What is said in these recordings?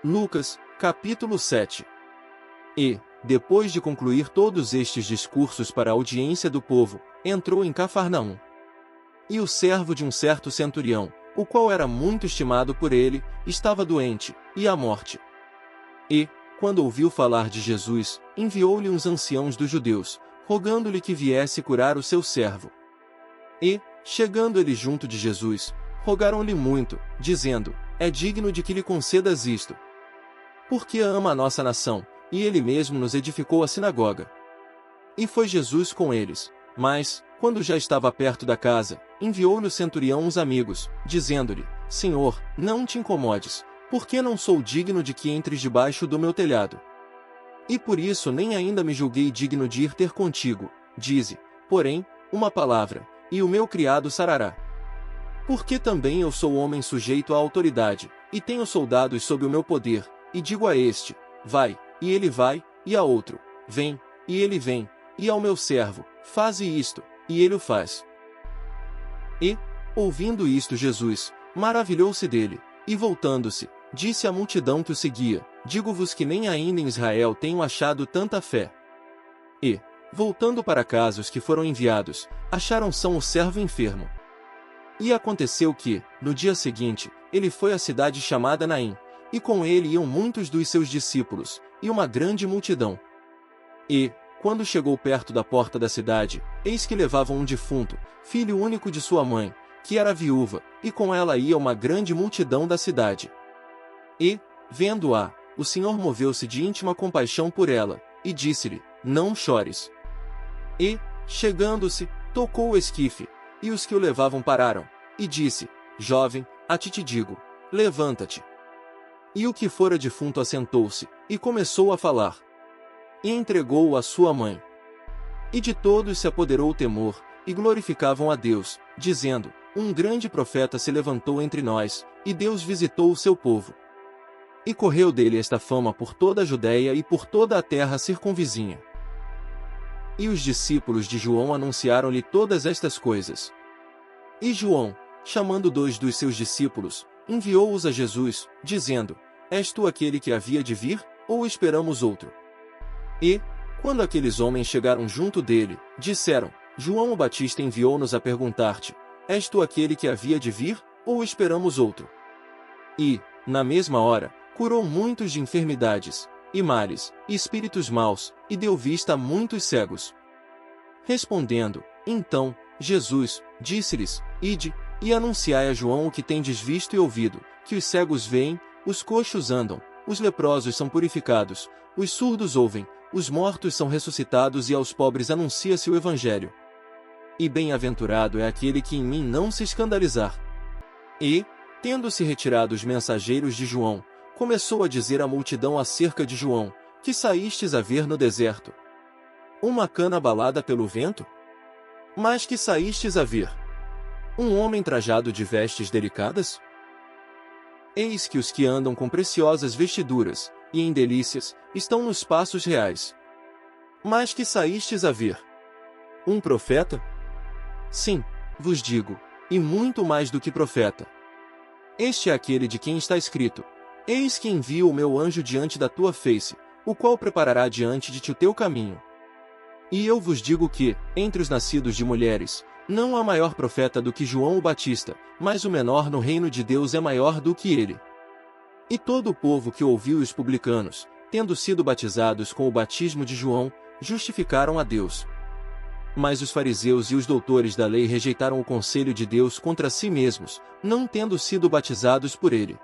Lucas, capítulo 7. E, depois de concluir todos estes discursos para a audiência do povo, entrou em Cafarnaum. E o servo de um certo centurião, o qual era muito estimado por ele, estava doente, e à morte. E, quando ouviu falar de Jesus, enviou-lhe uns anciãos dos judeus, rogando-lhe que viesse curar o seu servo. E, chegando ele junto de Jesus, rogaram-lhe muito, dizendo: é digno de que lhe concedas isto. Porque ama a nossa nação, e ele mesmo nos edificou a sinagoga. E foi Jesus com eles, mas, quando já estava perto da casa, enviou-lhe o centurião uns amigos, dizendo-lhe: Senhor, não te incomodes, porque não sou digno de que entres debaixo do meu telhado. E por isso nem ainda me julguei digno de ir ter contigo. Dize, porém, uma palavra, e o meu criado sarará. Porque também eu sou homem sujeito à autoridade, e tenho soldados sob o meu poder, e digo a este: vai, e ele vai, e a outro: vem, e ele vem, e ao meu servo: faze isto, e ele o faz. E, ouvindo isto, Jesus maravilhou-se dele, e voltando-se, disse à multidão que o seguia: digo-vos que nem ainda em Israel tenho achado tanta fé. E, voltando para casa os que foram enviados, acharam são o servo enfermo. E aconteceu que, no dia seguinte, ele foi à cidade chamada Naim, e com ele iam muitos dos seus discípulos, e uma grande multidão. E, quando chegou perto da porta da cidade, eis que levavam um defunto, filho único de sua mãe, que era viúva, e com ela ia uma grande multidão da cidade. E, vendo-a, o Senhor moveu-se de íntima compaixão por ela, e disse-lhe: não chores. E, chegando-se, tocou o esquife, e os que o levavam pararam, e disse: jovem, a ti te digo, levanta-te. E o que fora defunto assentou-se, e começou a falar. E entregou-o à sua mãe. E de todos se apoderou o temor, e glorificavam a Deus, dizendo: um grande profeta se levantou entre nós, e Deus visitou o seu povo. E correu dele esta fama por toda a Judéia e por toda a terra circunvizinha. E os discípulos de João anunciaram-lhe todas estas coisas. E João, chamando 2 dos seus discípulos, enviou-os a Jesus, dizendo: és tu aquele que havia de vir, ou esperamos outro? E, quando aqueles homens chegaram junto dele, disseram: João o Batista enviou-nos a perguntar-te: és tu aquele que havia de vir, ou esperamos outro? E, na mesma hora, curou muitos de enfermidades, e males, e espíritos maus, e deu vista a muitos cegos. Respondendo, então, Jesus disse-lhes: ide, e anunciai a João o que tendes visto e ouvido, que os cegos veem, os coxos andam, os leprosos são purificados, os surdos ouvem, os mortos são ressuscitados e aos pobres anuncia-se o Evangelho. E bem-aventurado é aquele que em mim não se escandalizar. E, tendo-se retirado os mensageiros de João, começou a dizer à multidão acerca de João: que saístes a ver no deserto? Uma cana abalada pelo vento? Mas que saístes a ver? Um homem trajado de vestes delicadas? Eis que os que andam com preciosas vestiduras, e em delícias, estão nos passos reais. Mas que saístes a ver? Um profeta? Sim, vos digo, e muito mais do que profeta. Este é aquele de quem está escrito: eis que envio o meu anjo diante da tua face, o qual preparará diante de ti o teu caminho. E eu vos digo que, entre os nascidos de mulheres, não há maior profeta do que João o Batista, mas o menor no reino de Deus é maior do que ele. E todo o povo que ouviu os publicanos, tendo sido batizados com o batismo de João, justificaram a Deus. Mas os fariseus e os doutores da lei rejeitaram o conselho de Deus contra si mesmos, não tendo sido batizados por ele.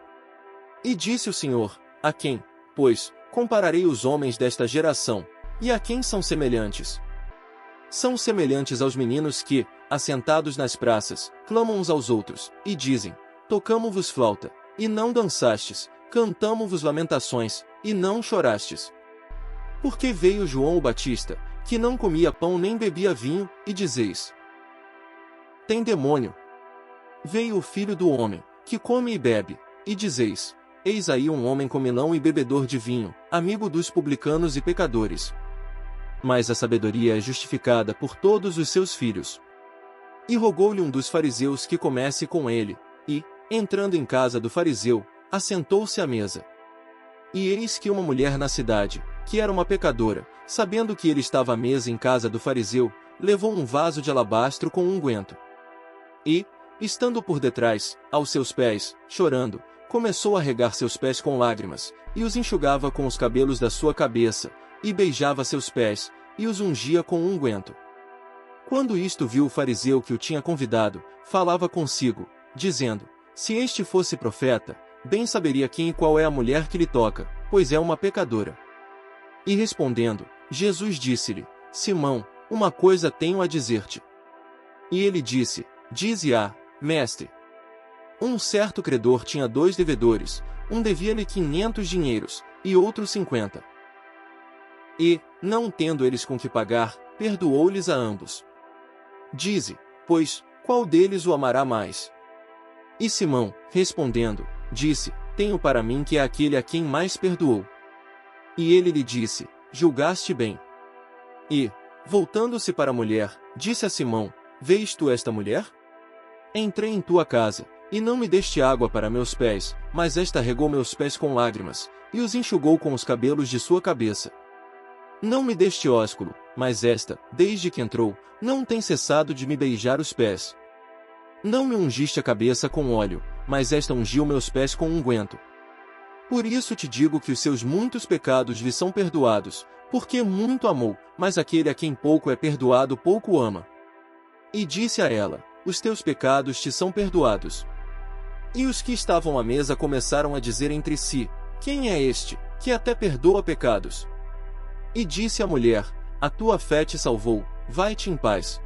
E disse o Senhor: a quem, pois, compararei os homens desta geração, e a quem são semelhantes? São semelhantes aos meninos que, assentados nas praças, clamam uns aos outros, e dizem: tocamo-vos flauta, e não dançastes, cantamo-vos lamentações, e não chorastes. Porque veio João o Batista, que não comia pão nem bebia vinho, e dizeis: tem demônio. Veio o Filho do Homem, que come e bebe, e dizeis: eis aí um homem comilão e bebedor de vinho, amigo dos publicanos e pecadores. Mas a sabedoria é justificada por todos os seus filhos. E rogou-lhe um dos fariseus que comesse com ele, e, entrando em casa do fariseu, assentou-se à mesa. E eis que uma mulher na cidade, que era uma pecadora, sabendo que ele estava à mesa em casa do fariseu, levou um vaso de alabastro com unguento. E, estando por detrás, aos seus pés, chorando, começou a regar seus pés com lágrimas, e os enxugava com os cabelos da sua cabeça, e beijava seus pés, e os ungia com unguento. Quando isto viu o fariseu que o tinha convidado, falava consigo, dizendo: se este fosse profeta, bem saberia quem e qual é a mulher que lhe toca, pois é uma pecadora. E respondendo, Jesus disse-lhe: Simão, uma coisa tenho a dizer-te. E ele disse: dize-a, mestre. Um certo credor tinha 2 devedores, um devia-lhe 500 dinheiros, e outro 50. E, não tendo eles com que pagar, perdoou-lhes a ambos. Dize, pois, qual deles o amará mais? E Simão, respondendo, disse: tenho para mim que é aquele a quem mais perdoou. E ele lhe disse: julgaste bem. E, voltando-se para a mulher, disse a Simão: vês tu esta mulher? Entrei em tua casa, e não me deste água para meus pés, mas esta regou meus pés com lágrimas, e os enxugou com os cabelos de sua cabeça. Não me deste ósculo, mas esta, desde que entrou, não tem cessado de me beijar os pés. Não me ungiste a cabeça com óleo, mas esta ungiu meus pés com unguento. Por isso te digo que os seus muitos pecados lhe são perdoados, porque muito amou, mas aquele a quem pouco é perdoado pouco ama. E disse a ela: os teus pecados te são perdoados. E os que estavam à mesa começaram a dizer entre si: quem é este, que até perdoa pecados? E disse a mulher: a tua fé te salvou, vai-te em paz.